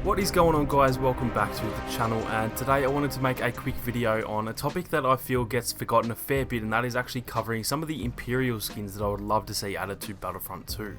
What is going on, guys? Welcome back to the channel, and today I wanted to make a quick video on a topic that I feel gets forgotten a fair bit, and that is actually covering some of the Imperial skins that I would love to see added to Battlefront 2.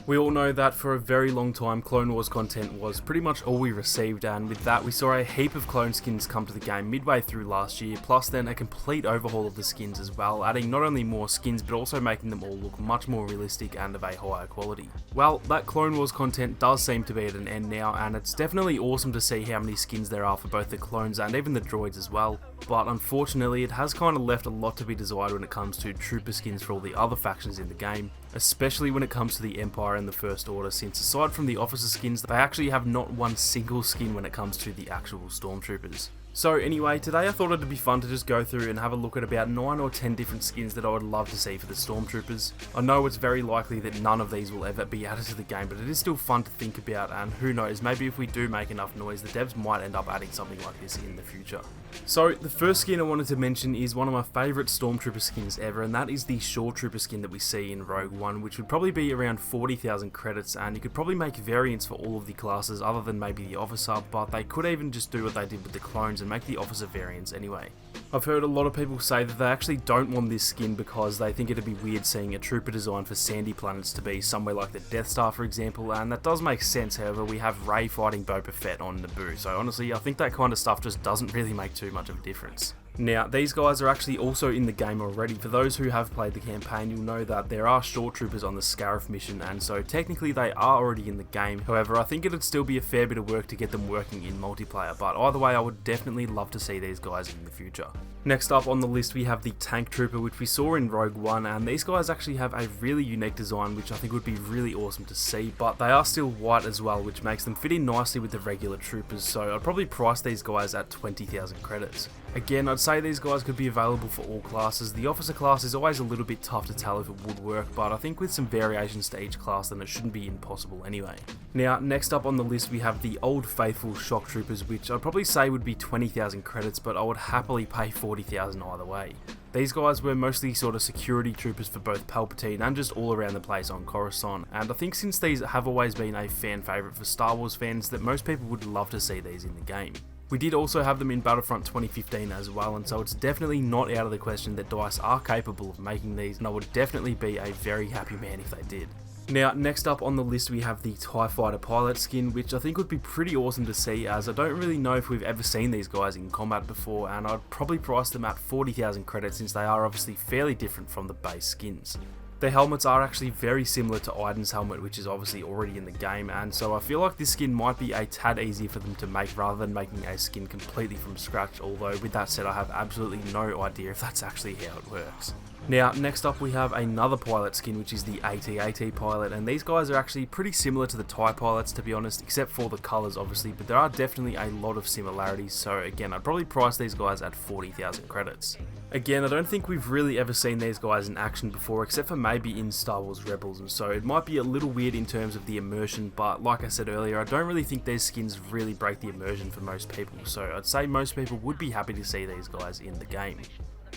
We all know that for a very long time Clone Wars content was pretty much all we received, and with that we saw a heap of clone skins come to the game midway through last year, plus then a complete overhaul of the skins as well, adding not only more skins but also making them all look much more realistic and of a higher quality. Well, that Clone Wars content does seem to be at an end now, and it's definitely awesome to see how many skins there are for both the clones and even the droids as well, but unfortunately it has kind of left a lot to be desired when it comes to trooper skins for all the other factions in the game, especially when it comes to the Empire and the First Order, since aside from the officer skins, they actually have not one single skin when it comes to the actual Stormtroopers. So anyway, today I thought it'd be fun to just go through and have a look at about 9 or 10 different skins that I would love to see for the Stormtroopers. I know it's very likely that none of these will ever be added to the game, but it is still fun to think about, and who knows, maybe if we do make enough noise, the devs might end up adding something like this in the future. So the first skin I wanted to mention is one of my favourite Stormtrooper skins ever, and that is the Stormtrooper skin that we see in Rogue One, which would probably be around 40,000 credits, and you could probably make variants for all of the classes other than maybe the officer, but they could even just do what they did with the clones and make the officer variants anyway. I've heard a lot of people say that they actually don't want this skin because they think it'd be weird seeing a trooper design for sandy planets to be somewhere like the Death Star, for example, and that does make sense. However, we have Rey fighting Boba Fett on Naboo, so honestly I think that kind of stuff just doesn't really make too much of a difference. Now, these guys are actually also in the game already. For those who have played the campaign, you'll know that there are Stormtroopers on the Scarif mission, and so technically they are already in the game. However, I think it'd still be a fair bit of work to get them working in multiplayer, but either way I would definitely love to see these guys in the future. Next up on the list we have the Tank Trooper, which we saw in Rogue One, and these guys actually have a really unique design which I think would be really awesome to see, but they are still white as well, which makes them fit in nicely with the regular troopers, so I'd probably price these guys at 20,000 credits. Again, I'd say these guys could be available for all classes. The officer class is always a little bit tough to tell if it would work, but I think with some variations to each class then it shouldn't be impossible anyway. Now, next up on the list we have the Old Faithful Shock Troopers, which I'd probably say would be 20,000 credits, but I would happily pay 40,000 either way. These guys were mostly sort of security troopers for both Palpatine and just all around the place on Coruscant, and I think since these have always been a fan favourite for Star Wars fans, that most people would love to see these in the game. We did also have them in Battlefront 2015 as well, and so it's definitely not out of the question that DICE are capable of making these, and I would definitely be a very happy man if they did. Now, next up on the list we have the TIE Fighter Pilot skin, which I think would be pretty awesome to see, as I don't really know if we've ever seen these guys in combat before, and I'd probably price them at 40,000 credits since they are obviously fairly different from the base skins. Their helmets are actually very similar to Iden's helmet, which is obviously already in the game, and so I feel like this skin might be a tad easier for them to make rather than making a skin completely from scratch, although with that said I have absolutely no idea if that's actually how it works. Now, next up we have another pilot skin, which is the AT-AT pilot, and these guys are actually pretty similar to the TIE pilots to be honest, except for the colours obviously, but there are definitely a lot of similarities, so again I'd probably price these guys at 40,000 credits. Again, I don't think we've really ever seen these guys in action before, except for maybe in Star Wars Rebels, and so it might be a little weird in terms of the immersion, but like I said earlier, I don't really think these skins really break the immersion for most people, so I'd say most people would be happy to see these guys in the game.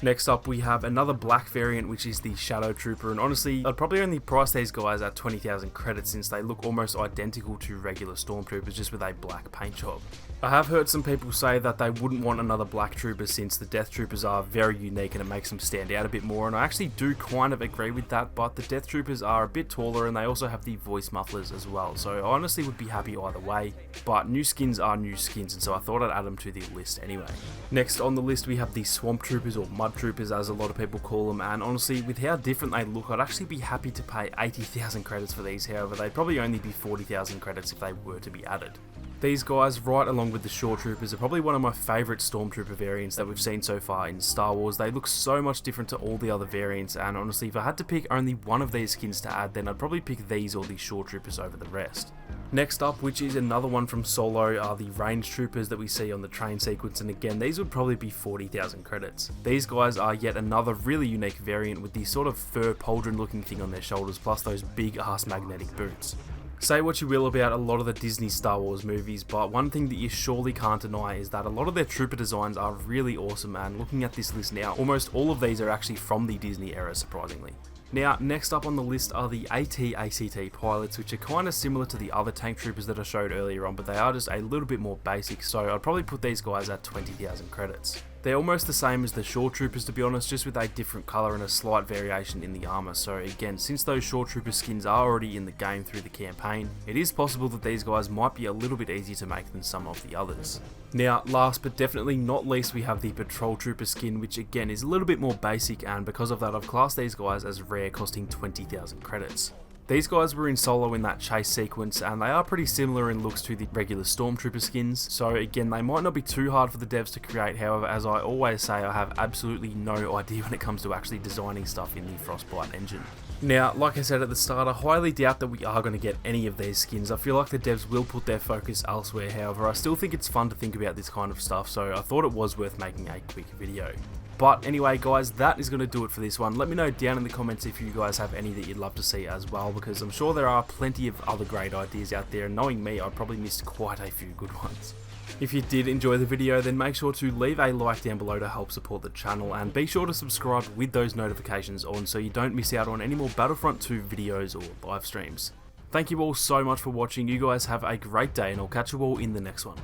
Next up we have another black variant, which is the Shadow Trooper, and honestly I'd probably only price these guys at 20,000 credits since they look almost identical to regular Stormtroopers, just with a black paint job. I have heard some people say that they wouldn't want another black trooper since the Death Troopers are very unique and it makes them stand out a bit more, and I actually do kind of agree with that, but the Death Troopers are a bit taller and they also have the voice mufflers as well, so I honestly would be happy either way, but new skins are new skins, and so I thought I'd add them to the list anyway. Next on the list we have the Swamp Troopers, or Mud Troopers as a lot of people call them, and honestly with how different they look I'd actually be happy to pay 80,000 credits for these. However, they'd probably only be 40,000 credits if they were to be added. These guys, right along with the Shore Troopers, are probably one of my favourite Stormtrooper variants that we've seen so far in Star Wars. They look so much different to all the other variants, and honestly if I had to pick only one of these skins to add, then I'd probably pick these or the Shore Troopers over the rest. Next up, which is another one from Solo, are the Range Troopers that we see on the train sequence, and again these would probably be 40,000 credits. These guys are yet another really unique variant with the sort of fur pauldron looking thing on their shoulders, plus those big ass magnetic boots. Say what you will about a lot of the Disney Star Wars movies, but one thing that you surely can't deny is that a lot of their trooper designs are really awesome, and looking at this list now, almost all of these are actually from the Disney era, surprisingly. Now, next up on the list are the AT-ACT pilots, which are kind of similar to the other tank troopers that I showed earlier on, but they are just a little bit more basic, so I'd probably put these guys at 20,000 credits. They're almost the same as the Stormtroopers, to be honest, just with a different colour and a slight variation in the armour. So again, since those Stormtrooper skins are already in the game through the campaign, it is possible that these guys might be a little bit easier to make than some of the others. Now, last but definitely not least, we have the Patrol Trooper skin, which again is a little bit more basic, and because of that I've classed these guys as rare, costing 20,000 credits. These guys were in solo in that chase sequence, and they are pretty similar in looks to the regular Stormtrooper skins, so again, they might not be too hard for the devs to create. However, as I always say, I have absolutely no idea when it comes to actually designing stuff in the Frostbite engine. Now, like I said at the start, I highly doubt that we are going to get any of these skins. I feel like the devs will put their focus elsewhere. However, I still think it's fun to think about this kind of stuff, so I thought it was worth making a quick video. But anyway guys, that is going to do it for this one. Let me know down in the comments if you guys have any that you'd love to see as well, because I'm sure there are plenty of other great ideas out there, and knowing me, I probably missed quite a few good ones. If you did enjoy the video, then make sure to leave a like down below to help support the channel, and be sure to subscribe with those notifications on so you don't miss out on any more Battlefront 2 videos or live streams. Thank you all so much for watching. You guys have a great day, and I'll catch you all in the next one.